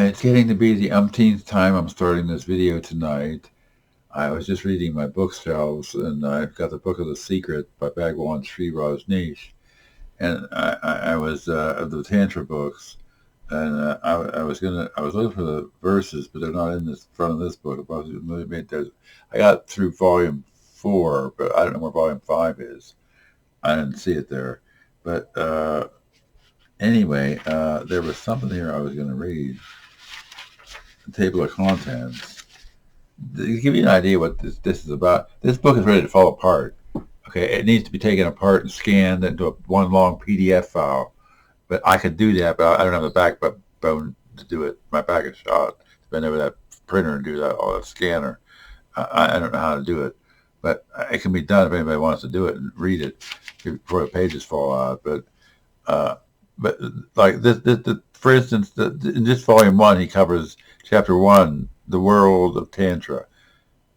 It's getting to be the umpteenth time I'm starting this video tonight. I was just reading my bookshelves, and I've got the Book of the Secret by Bhagwan Sri Rajneesh, and I was of the Tantra books, and I was looking for the verses, but they're not in this front of this book. I got through volume 4, but I don't know where volume 5 is. I didn't see it there, but anyway, there was something here I was going to read. The table of contents. To give you an idea what this is about, this book is ready to fall apart. Okay, it needs to be taken apart and scanned into one long PDF file. But I could do that, but I don't have the backbone to do it. My back is shot. To bend over that printer and do that, all that scanner. I don't know how to do it, but it can be done if anybody wants to do it and read it before the pages fall out. But like this, for instance, in this volume 1, he covers chapter 1, the world of Tantra,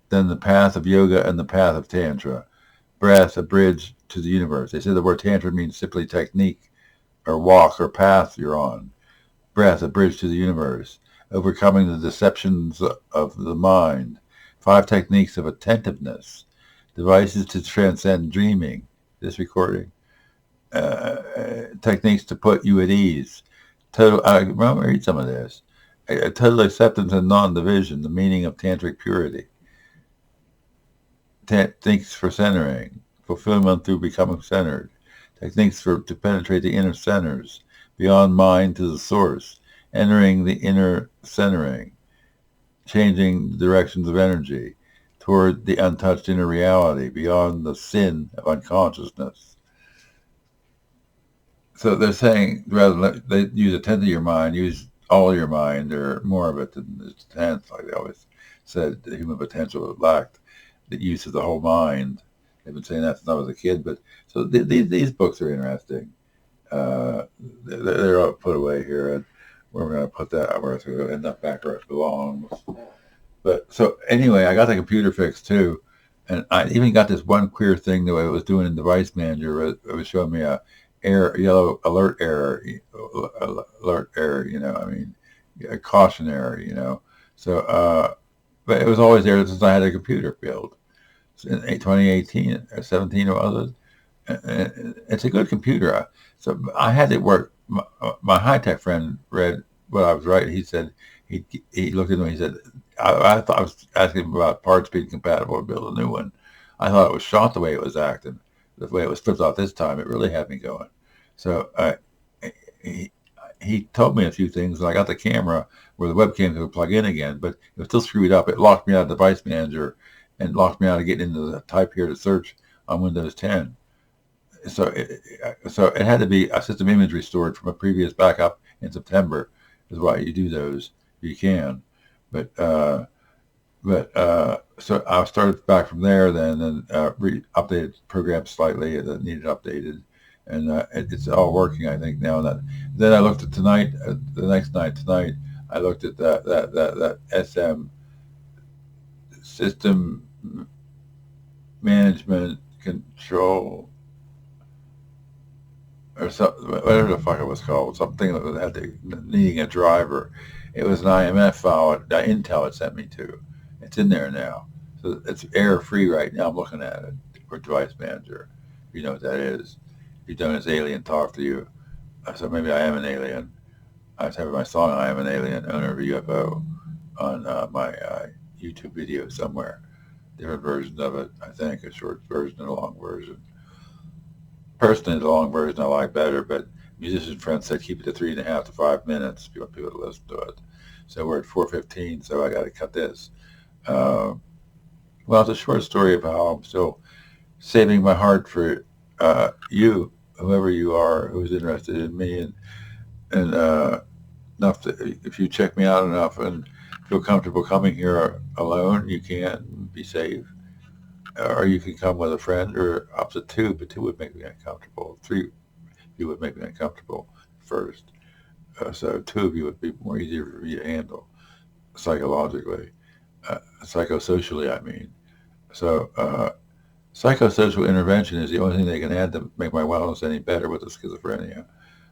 then the path of yoga and the path of Tantra, breath, a bridge to the universe. They say the word Tantra means simply technique or walk or path you're on. Breath, a bridge to the universe, overcoming the deceptions of the mind, 5 techniques of attentiveness, devices to transcend dreaming, this recording, techniques to put you at ease. I remember read some of this. Total acceptance and non-division, the meaning of tantric purity. Techniques for centering, fulfillment through becoming centered. Techniques to penetrate the inner centers, beyond mind to the source, entering the inner centering, changing the directions of energy toward the untouched inner reality, beyond the sin of unconsciousness. So they're saying, rather than they use a tenth of your mind, use all your mind, or more of it than the tenth, like they always said, the human potential lacked the use of the whole mind. They've been saying that since I was a kid, but so these books are interesting. They're all put away here, and we're going to put that where it's going to end up back where it belongs. But so anyway, I got the computer fixed too, and I even got this one queer thing the way it was doing in Device Manager. It was showing me a yellow alert error, a caution error, So, but it was always there since I had a computer build. In 2018 or 17 or others. It's a good computer. So I had it work. My high-tech friend read what I was writing. He said, he looked at me and he said, I thought I was asking him about parts being compatible to build a new one. I thought it was shot the way it was acting. The way it was flipped off this time, it really had me going. So he told me a few things, and I got the camera where the webcam could plug in again, but it was still screwed up. It locked me out of Device Manager and locked me out of getting into the type here to search on Windows 10. So it had to be a system image restored from a previous backup in September is why you do those. You can. But so I started back from there then and updated the program slightly that needed updated. And it's all working, I think, now. Then I looked at tonight, the next night, I looked at that SM system management control or something, whatever the fuck it was called, something that had needing a driver. It was an IMF file that Intel had sent me to. It's in there now. So it's error-free right now. I'm looking at it for Device Manager. You know what that is. If you don't, it's alien talk to you. So maybe I am an alien. I was having my song, I Am an Alien, Owner of a UFO, on my YouTube video somewhere. Different versions of it, I think, a short version and a long version. Personally, the long version I like better, but musician friends said keep it to 3.5 to 5 minutes if you want people to listen to it. So we're at 4:15, so I got to cut this. Well, it's a short story of how I'm still saving my heart for you, whoever you are, who's interested in me, and enough to, if you check me out enough and feel comfortable coming here alone, you can be safe. Or you can come with a friend, or up to 2, but 2 would make me uncomfortable. 3 you would make me uncomfortable first. So 2 of you would be more easier for me to handle psychologically, psychosocially, I mean. So psychosocial intervention is the only thing they can add to make my wellness any better with the schizophrenia.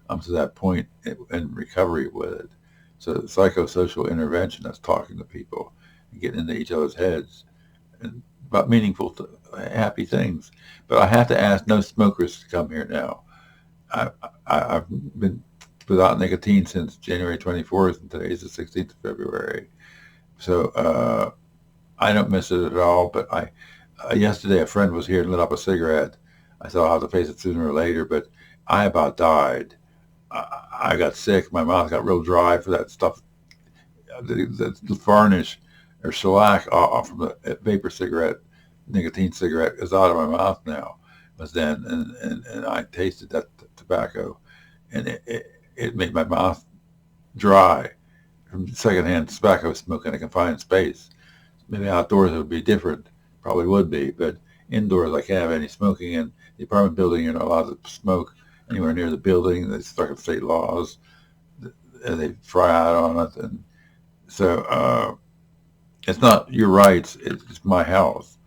I'm to that point in recovery with it. So psychosocial intervention, that's talking to people and getting into each other's heads and about meaningful, happy things. But I have to ask no smokers to come here now. I, I've been without nicotine since January 24th, and today is the 16th of February. So I don't miss it at all. But yesterday a friend was here and lit up a cigarette. I said I'll have to face it sooner or later, but I about died. I got sick. My mouth got real dry for that stuff. The varnish or shellac off from the vapor cigarette, nicotine cigarette, is out of my mouth now. Was then, and I tasted that tobacco, and it made my mouth dry from secondhand tobacco smoke in a confined space. Maybe outdoors it would be different, probably would be, but indoors I can't have any smoking. In the apartment building, you're not allowed to smoke anywhere near the building. They stuck in state laws, and they fry out on it, and so it's not your rights. It's my health.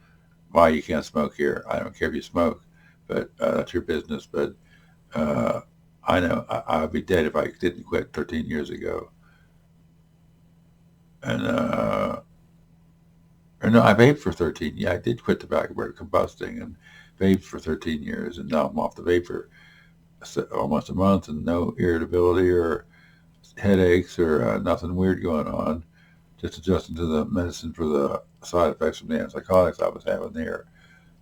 Why you can't smoke here? I don't care if you smoke, but that's your business. But I know I'd be dead if I didn't quit 13 years ago. And or no, I vaped for 13. Yeah, I did quit tobacco, where combusting, and vaped for 13 years, and now I'm off the vapor almost a month, and no irritability or headaches or nothing weird going on. Just adjusting to the medicine for the side effects from the antipsychotics I was having there.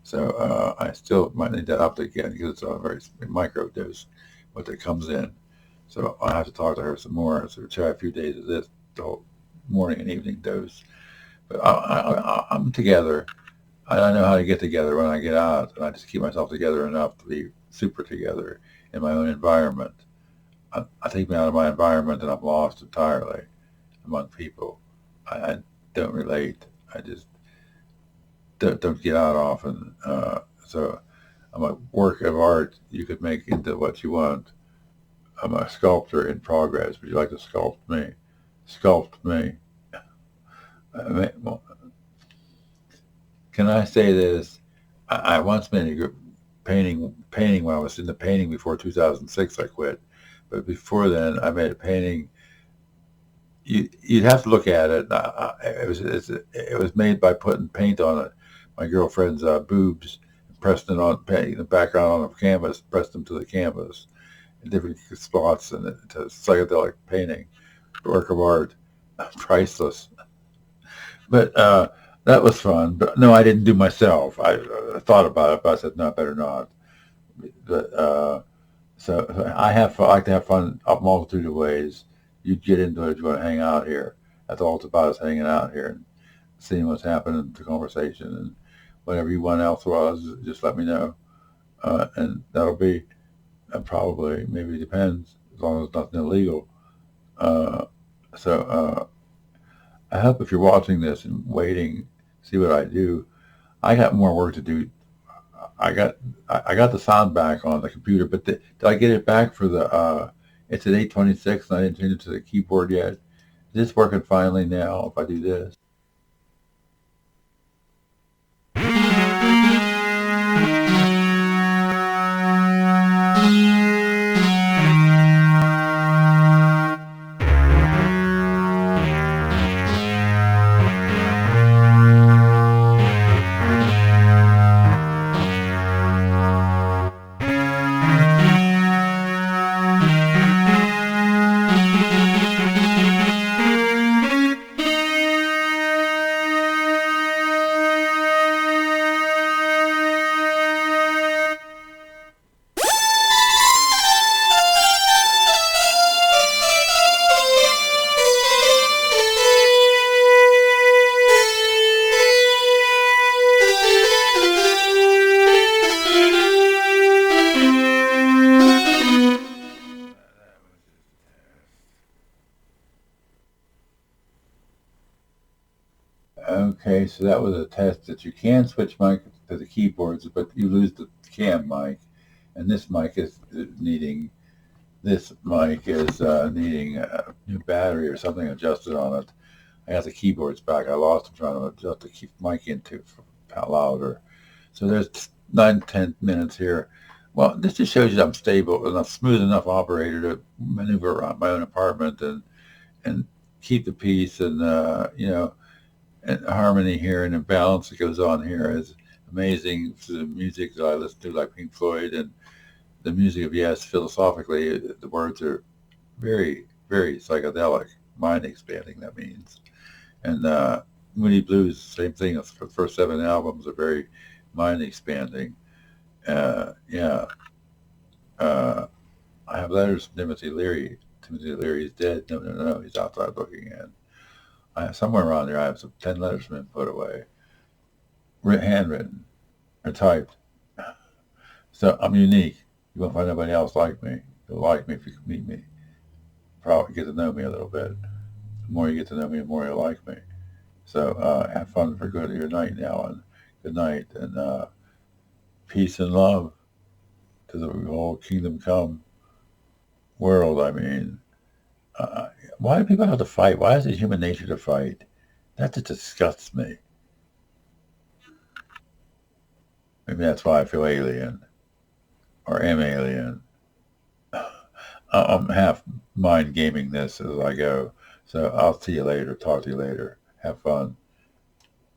So I still might need that up again because it's a very micro dose, what that comes in. So I have to talk to her some more. So try a few days of this, the whole morning and evening dose. But I'm together. I know how to get together when I get out, and I just keep myself together enough to be super together in my own environment. I take me out of my environment and I'm lost entirely among people. I don't relate. I just don't get out often. So I'm a work of art you could make into what you want. I'm a sculptor in progress. Would you like to sculpt me? Sculpt me. Well, can I say this? I once made a painting when I was in the painting before 2006. I quit, but before then I made a painting. You'd have to look at it. It was made by putting paint on it. My girlfriend's boobs, pressed it on paint, the background on the canvas, pressed them to the canvas in different spots, and it's a psychedelic painting, work of art, priceless. But that was fun. But no, I didn't do myself. I thought about it, but I said no, better not. But so I like to have fun a multitude of ways. You get into it if you want to hang out here. That's all it's about, is hanging out here and seeing what's happening, the conversation, and whatever you want else was, just let me know. And that'll be probably, maybe it depends, as long as it's nothing illegal. Uh, so I hope if you're watching this and waiting, see what I do. I got more work to do. I got I got the sound back on the computer, but did I get it back for the? It's at 8:26, and I didn't change it to the keyboard yet. Is this working finally now? If I do this. Okay, so that was a test that you can switch mic to the keyboards, but you lose the cam mic, and this mic is needing needing a new battery or something adjusted on it. I got the keyboards back. I lost them trying to adjust the mic into louder. So there's 9-10 minutes here. Well, this just shows you I'm stable enough, smooth enough operator to maneuver around my own apartment and and keep the peace and and harmony here and the balance that goes on here is amazing. For the music that I listen to, like Pink Floyd and the music of Yes, philosophically, the words are very, very psychedelic, mind expanding. That means, and Moody Blues, same thing. The first 7 albums are very mind expanding. Yeah, uh, I have letters from Timothy Leary. Timothy Leary is dead. No, no, no, he's outside looking in. I have somewhere around there. I have some 10 letters from him put away, handwritten or typed. So I'm unique. You won't find nobody else like me. You'll like me if you can meet me. Probably get to know me a little bit. The more you get to know me, the more you'll like me. So have fun for good of your night now, and good night, and peace and love to the whole kingdom come world. I mean, uh, why do people have to fight? Why is it human nature to fight? That just disgusts me. Maybe that's why I feel alien or am alien. I'm half mind gaming this as I go. So I'll see you later. Talk to you later. Have fun.